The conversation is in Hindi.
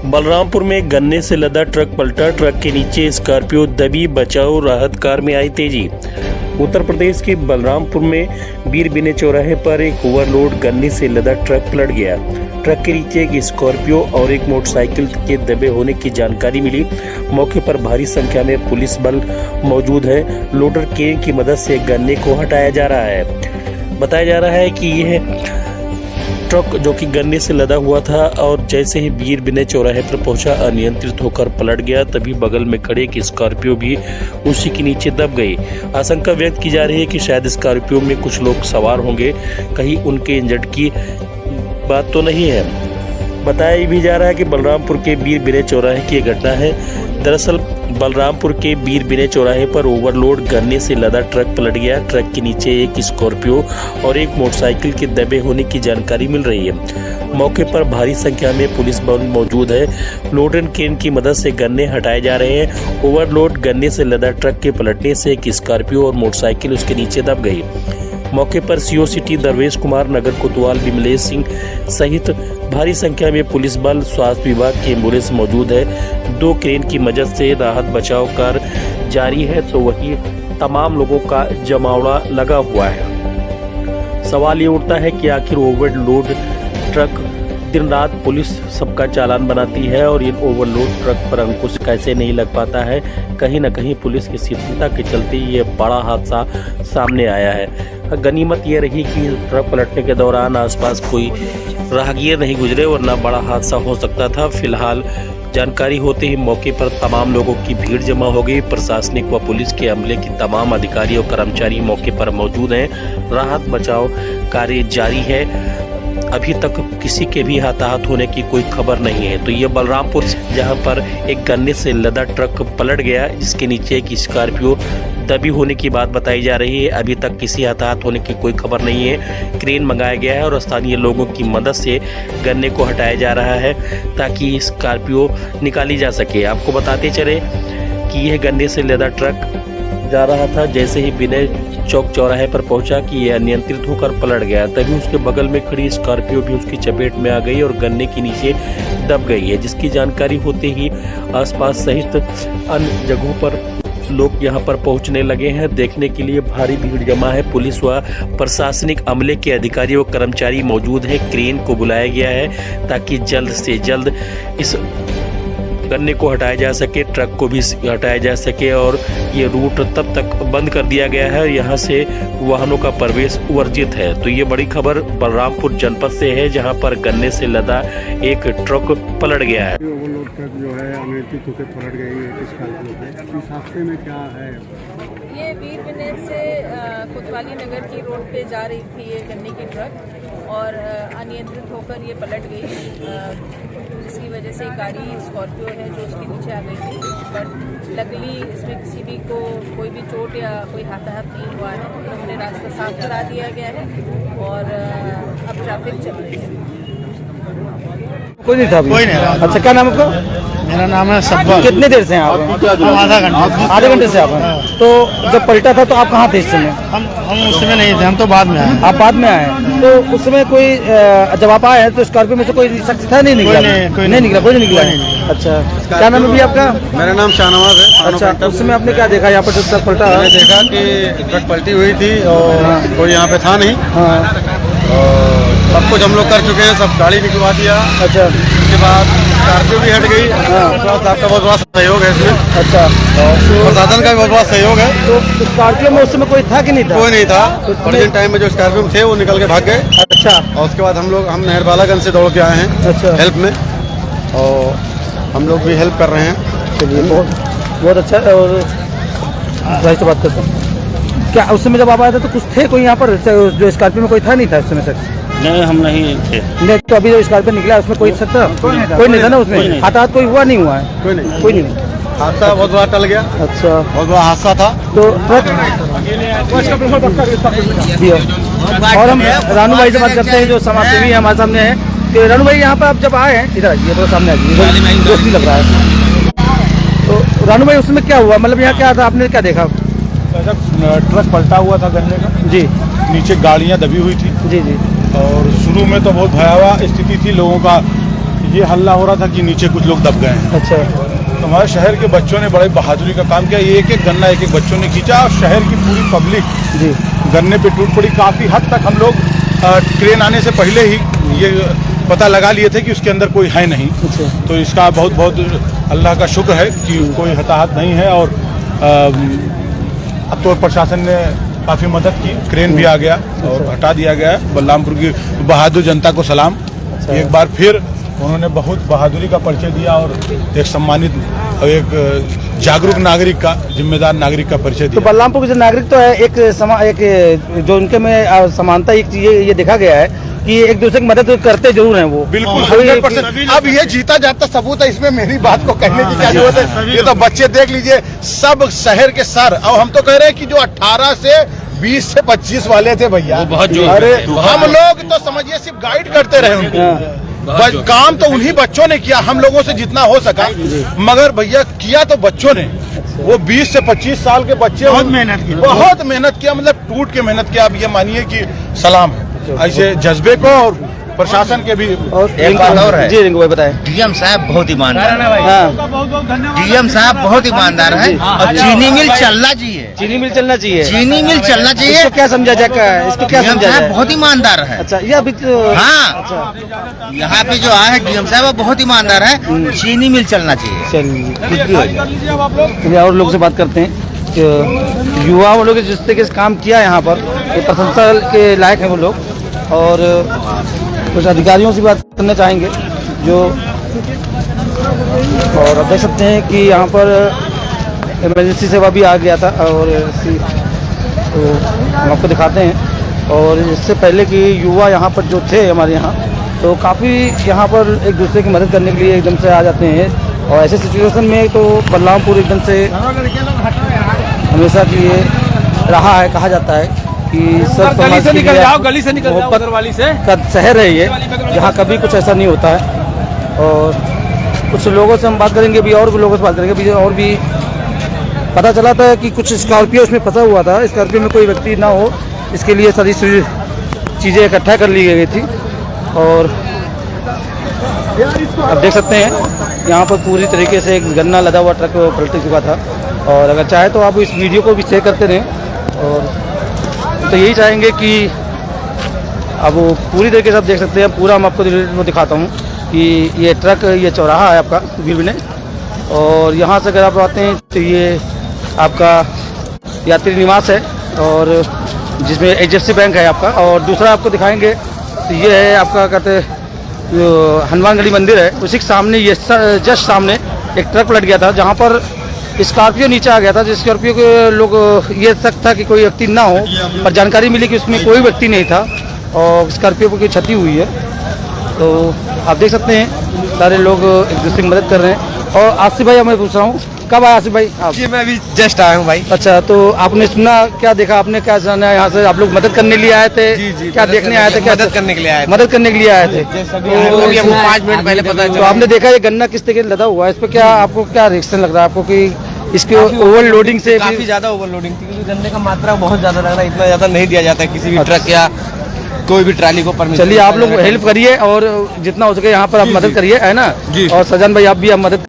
बलरामपुर में गन्ने से लदा ट्रक पलटा, ट्रक के नीचे स्कॉर्पियो दबी, बचाव राहत कार में आई तेजी। उत्तर प्रदेश के बलरामपुर में बीर बिने चौराहे पर एक ओवरलोड गन्ने से लदा ट्रक पलट गया। ट्रक के नीचे एक स्कॉर्पियो और एक मोटरसाइकिल के दबे होने की जानकारी मिली। मौके पर भारी संख्या में पुलिस बल मौजूद है। लोडर क्रेन की मदद से गन्ने को हटाया जा रहा है। बताया जा रहा है कि यह ट्रक जो कि गन्ने से लदा हुआ था और जैसे ही बीर बिने चौराहे पर पहुंचा, अनियंत्रित होकर पलट गया। तभी बगल में खड़े एक स्कॉर्पियो भी उसी के नीचे दब गई। आशंका व्यक्त की जा रही है कि शायद स्कॉर्पियो में कुछ लोग सवार होंगे, कहीं उनके इंजर्ड की बात तो नहीं है। बताया भी जा रहा है कि बलरामपुर के बीर बिने चौराहे की घटना है। दरअसल बलरामपुर के बीर बिने चौराहे पर ओवरलोड गन्ने से लदा ट्रक पलट गया। ट्रक के नीचे एक स्कॉर्पियो और एक मोटरसाइकिल के दबे होने की जानकारी मिल रही है। मौके पर भारी संख्या में पुलिस बल मौजूद है। लोडर क्रेन की मदद से गन्ने हटाए जा रहे हैं। ओवरलोड गन्ने से लदा ट्रक के पलटने से एक स्कॉर्पियो और मोटरसाइकिल उसके नीचे दब गई। मौके पर सीओ सिटी दरवेश कुमार, नगर कोतवाल विमलेश सिंह सहित भारी संख्या में पुलिस बल, स्वास्थ्य विभाग की एम्बुलेंस मौजूद है। 2 क्रेन की मदद से राहत बचाव कार्य जारी है, तो वही तमाम लोगों का जमावड़ा लगा हुआ है। सवाल ये उठता है कि आखिर ओवरलोड ट्रक दिन रात पुलिस सबका चालान बनाती है और इन ओवरलोड ट्रक पर अंकुश कैसे नहीं लग पाता है। कहीं न कहीं पुलिस की शिथिलता के चलते ये बड़ा हादसा सामने आया है। गनीमत ये रही कि ट्रक पलटने के दौरान आसपास कोई राहगीर नहीं गुजरे, वरना बड़ा हादसा हो सकता था। फिलहाल जानकारी होते ही मौके पर तमाम लोगों की भीड़ जमा हो गई। प्रशासनिक व पुलिस के अमले की तमाम अधिकारी और कर्मचारी मौके पर मौजूद हैं। राहत बचाव कार्य जारी है। अभी तक किसी के भी हताहत होने की कोई खबर नहीं है। तो ये बलरामपुर जहां पर एक गन्ने से लदा ट्रक पलट गया, जिसके नीचे एक स्कॉर्पियो दबी होने की बात बताई जा रही है। अभी तक किसी हताहत होने की कोई खबर नहीं है। क्रेन मंगाया गया है और स्थानीय लोगों की मदद से गन्ने को हटाया जा रहा है ताकि स्कॉर्पियो निकाली जा सके। आपको बताते चले कि यह गन्ने से लदा ट्रक जा रहा था, जैसे ही बिने चौक चौराहे पर पहुंचा कि यह अनियंत्रित होकर पलट गया। तभी उसके बगल में खड़ी स्कॉर्पियो भी उसकी चपेट में आ गई और गन्ने के नीचे दब गई है, जिसकी जानकारी होते ही आसपास सहित अन्य जगहों पर लोग यहां पर पहुंचने लगे हैं। देखने के लिए भारी भीड़ जमा है। पुलिस व प्रशासनिक अमले के अधिकारी व कर्मचारी मौजूद हैं। क्रेन को बुलाया गया है ताकि जल्द से जल्द इस गन्ने को हटाया जा सके, ट्रक को भी हटाया जा सके और ये रूट तब तक बंद कर दिया गया है। यहाँ से वाहनों का प्रवेश वर्जित है। तो ये बड़ी खबर बलरामपुर जनपद से है, जहाँ पर गन्ने से लदा एक ट्रक पलट गया है। ओवरलोड ट्रक जो है अनियंत्रित होकर पलट गई है। इस हादसे में क्या है? ये बीर बिने से कोतवाली नगर की रोड पे जा रही थी ये गन्ने की ट्रक और अनियंत्रित होकर ये पलट गई, जिसकी वजह से गाड़ी स्कॉर्पियो है जो उसके नीचे आ गई थी। बट लकीली इसमें किसी भी को कोई भी चोट या कोई हताहत नहीं हुआ है। उन्होंने रास्ता साफ करा दिया गया है और अब ट्रैफिक चल रही है। कोई नहीं था अभी? कोई नहीं। अच्छा, क्या नाम है आपका? मेरा नाम है सब्बर। कितने देर से हैं आप? आधे घंटे से आप हैं। तो जब पलटा था तो आप कहाँ थे इस समय? हम उस समय नहीं थे, हम तो बाद में आए। आप बाद में आए? तो उस समय कोई जब आप आए तो स्कॉर्पियो में से कोई शख्स था? नहीं निकला? कोई नहीं निकला? कोई नहीं निकला। अच्छा, क्या नाम है भी आपका? मेरा नाम शाहनवाज है। अच्छा, उस समय आपने क्या देखा यहाँ पर जब ट्रक पलटा? मैंने देखा कि ट्रक पलटी हुई थी और कोई यहाँ पे था नहीं। और सब कुछ हम लोग कर चुके हैं, सब गाड़ी निकलवा दिया। अच्छा, उसके बाद स्कॉर्पियो भी हट गई। आपका बहुत बड़ा सहयोग है इसमें। अच्छा, प्रशासन का बहुत बड़ा सहयोग है। तो स्कॉर्पियो में उस समय कोई था कि नहीं था? कोई नहीं था। अर्जेंट टाइम में जो स्कॉर्पियो में थे वो निकल के भाग गए। अच्छा, और उसके बाद हम नहरबालागंज से दौड़ के आए हैं। अच्छा, हेल्प में, और हम लोग भी हेल्प कर रहे हैं। चलिए, बहुत अच्छा। और भाई से बात करते हैं। क्या उस समय जब आप आए थे तो कुछ थे कोई यहाँ पर? जो स्कॉर्पियो में कोई था नहीं था उस समय शख्स? नहीं, हम नहीं थे। नहीं, तो अभी जो स्कॉर्पियो निकला उसमें कोई शख्स था? कोई नहीं था ना उसमें? हताहत कोई हुआ नहीं हुआ है? कोई नहीं। कोई नहीं। हादसा बहुत बड़ा टल गया। अच्छा, बहुत बड़ा हादसा था। तो ट्रक और हम रानू भाई से बात करते हैं जो समाजसेवी है हमारे सामने है। तो रानू भाई, यहाँ पर आप जब आए हैं, इधर ये थोड़ा सामने आ जाइए, दोस्त नहीं लग रहा है। तो रानू भाई, उसमें क्या हुआ? मतलब यहाँ क्या था, आपने क्या देखा? ट्रक पलटा हुआ था गन्ने का जी, नीचे गाड़ियां दबी हुई थी। जी जी। और शुरू में तो बहुत भयावह स्थिति थी लोगों का, ये हल्ला हो रहा था कि नीचे कुछ लोग दब गए हैं। अच्छा। तो हमारे शहर के बच्चों ने बड़े बहादुरी का काम किया, ये एक एक गन्ना एक एक बच्चों ने खींचा और शहर की पूरी पब्लिक जी। गन्ने पे टूट पड़ी। काफ़ी हद तक हम लोग ट्रेन आने से पहले ही ये पता लगा लिए थे कि उसके अंदर कोई है नहीं। अच्छा। तो इसका बहुत बहुत अल्लाह का शुक्र है कि कोई हताहत नहीं है। और अब तो प्रशासन ने काफ़ी मदद की, क्रेन भी आ गया और हटा दिया गया है। बलरामपुर की बहादुर जनता को सलाम। एक बार फिर उन्होंने बहुत बहादुरी का परिचय दिया और एक सम्मानित और एक जागरूक नागरिक का, जिम्मेदार नागरिक का परिचय तो दिया। बलरामपुर के जो नागरिक तो है, एक जो उनके में समानता एक ये देखा गया है कि एक दूसरे की मदद करते जरूर हैं वो। बिल्कुल 100%। अब ये जीता जाता सबूत है, इसमें मेरी बात को कहने की क्या जरूरत है। ये तो बच्चे देख लीजिए, सब शहर के सर। और हम तो कह रहे हैं कि जो 18 से 20 से 25 वाले थे भैया, अरे हम लोग तो समझिए सिर्फ गाइड करते रहे उनको। काम तो उन्हीं बच्चों ने किया, हम लोगों से जितना हो सका, मगर भैया किया तो बच्चों ने। वो 20 से 25 साल के बच्चे बहुत मेहनत किया, मतलब टूट के मेहनत किया। अब ये मानिए कि सलाम है ऐसे जज्बे को और प्रशासन के भी। एक बात और है जी, रिंकू भाई बताएं। डीएम साहब बहुत ईमानदार है। हाँ। डीएम साहब बहुत ईमानदार है और चीनी मिल चलना चाहिए। चीनी मिल चलना चाहिए। चीनी मिल चलना चाहिए। इसको क्या समझा जाए, इसको क्या डीएम समझा साहब जाए? बहुत ईमानदार है। अच्छा, ये अभी हाँ। अच्छा। यहाँ पे जो आए हैं डीएम साहब वो बहुत ईमानदार है। चीनी मिल चलना चाहिए। चलिए, कुछ भी हो जाए। और लोग से बात करते हैं कि युवा लोग जिस तरीके से काम किया यहाँ पर, ये प्रशंसा के लायक है वो लोग। और कुछ अधिकारियों से बात करना चाहेंगे जो, और आप देख सकते हैं कि यहाँ पर इमरजेंसी सेवा भी आ गया था। और तो हम आपको दिखाते हैं। और इससे पहले कि युवा यहाँ पर जो थे हमारे यहाँ, तो काफ़ी यहाँ पर एक दूसरे की मदद करने के लिए एकदम से आ जाते हैं। और ऐसे सिचुएशन में तो बलरामपुर एकदम से हमेशा की ये रहा है, कहा जाता है कि सब गली से निकल जाओ मोहब्बत वाली से का शहर है ये, जहाँ कभी कुछ ऐसा नहीं होता है। और कुछ लोगों से हम बात करेंगे भी, और भी लोगों से बात करेंगे भी। और भी पता चला था कि कुछ स्कॉर्पियो उसमें फंसा हुआ था, स्कॉर्पियो में कोई व्यक्ति ना हो, इसके लिए सारी चीज़ें इकट्ठा कर ली गई थी। और आप देख सकते हैं यहाँ पर पूरी तरीके से एक गन्ना लदा हुआ ट्रक पलट चुका था। और अगर चाहे तो आप इस वीडियो को भी शेयर करते रहें। और तो यही चाहेंगे कि अब वो पूरी तरीके से आप देख सकते हैं, पूरा मैं आपको वो दिखाता हूँ कि ये ट्रक, ये चौराहा है आपका वीरबिने। और यहाँ से अगर आप आते हैं तो ये आपका यात्री निवास है, और जिसमें HDFC बैंक है आपका। और दूसरा आपको दिखाएंगे तो ये है आपका, कहते जो हनुमानगढ़ी मंदिर है, उसी के सामने, ये जस्ट सामने एक ट्रक पलट गया था, जहाँ पर स्कॉर्पियो नीचे आ गया था। जिस स्कॉर्पियो के लोग ये शक था कि कोई व्यक्ति ना हो, पर जानकारी मिली कि उसमें कोई व्यक्ति नहीं था और स्कॉर्पियो को कोई क्षति हुई है। तो आप देख सकते हैं सारे लोग एक दूसरे की मदद कर रहे हैं। और आसिफ भाई, मैं पूछ रहा हूँ, कब आया आसिफ भाई आप? जी मैं अभी जस्ट आया हूँ भाई। अच्छा, तो आपने सुना, क्या देखा आपने, क्या जाना? यहाँ से आप लोग मदद करने के लिए आए थे? जी, क्या देखने आए थे? क्या मदद करने के लिए आए थे। मदद करने के लिए आए थे। तो अभी हमको 5 मिनट पहले पता तो चला। आपने देखा ये गन्ना किस तरीके से लदा हुआ है, इस पर क्या आपको क्या रिएक्शन लग रहा है आपको कि इसके ओवरलोडिंग से? काफी ज्यादा ओवरलोडिंग थी, क्योंकि गन्ने का मात्रा बहुत ज्यादा लग रहा है। इतना ज्यादा नहीं दिया जाता है किसी भी ट्रक या कोई भी ट्राली को परमिशन। चलिए, आप लोग हेल्प करिए और जितना हो सके यहाँ पर आप मदद करिए, है ना। और सजन भाई, आप भी आप मदद